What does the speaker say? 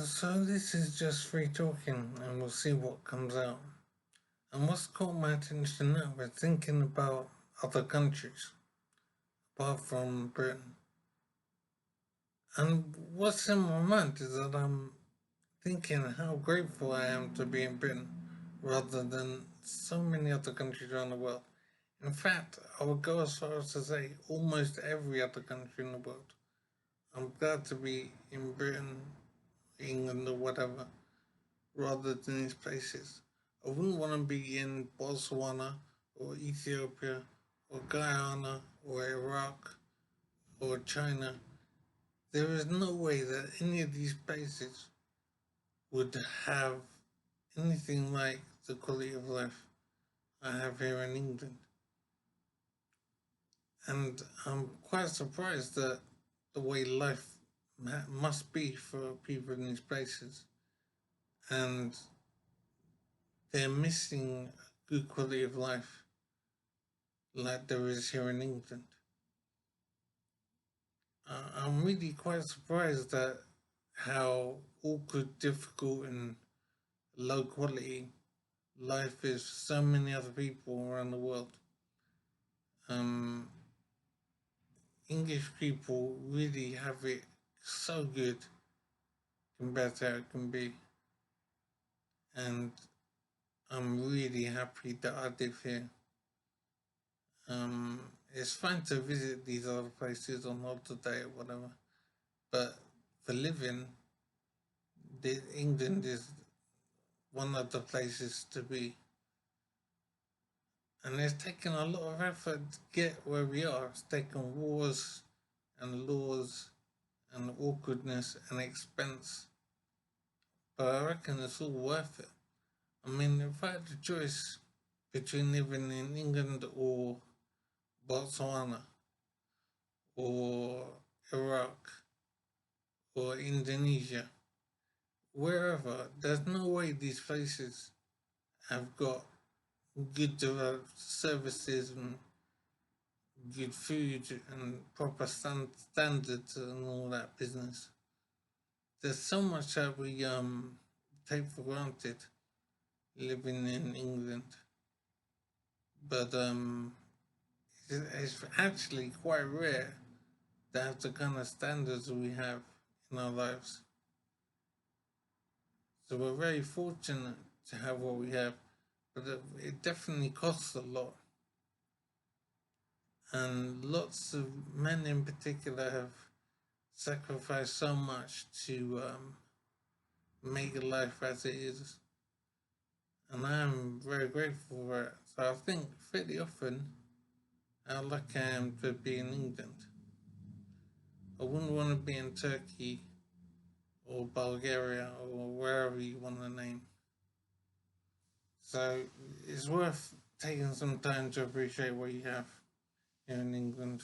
So this is just free talking, and we'll see what comes out. And what's caught my attention now is thinking about other countries, apart from Britain. And what's in my mind is that I'm thinking how grateful I am to be in Britain, rather than so many other countries around the world. In fact, I would go as far as to say almost every other country in the world. I'm glad to be in Britain, England, or whatever, rather than these places. I wouldn't want to be in Botswana or Ethiopia or Guyana or Iraq or China. There is no way that any of these places would have anything like the quality of life I have here in England. And I'm quite surprised that the way life must be for people in these places. And they're missing a good quality of life like there is here in England. I'm really quite surprised at how awkward, difficult, and low quality life is for so many other people around the world. Um, English people really have it so good compared to how it can be, and I'm really happy that I live here. It's fun to visit these other places on holiday or whatever, but for living, England is one of the places to be. And it's taken a lot of effort to get where we are. It's taken wars and laws and awkwardness and expense. But I reckon it's all worth it. I mean, if I had a choice between living in England or Botswana or Iraq or Indonesia, wherever, there's no way these places have got good developed services and good food and proper standards and all that business. There's so much that we take for granted living in England, but it's actually quite rare to have the kind of standards we have in our lives. So we're very fortunate to have what we have, but it definitely costs a lot. And lots of men in particular have sacrificed so much to make life as it is. And I am very grateful for it. So I think fairly often how lucky I am to be in England. I wouldn't want to be in Turkey or Bulgaria or wherever you want to name. So it's worth taking some time to appreciate what you have here in England.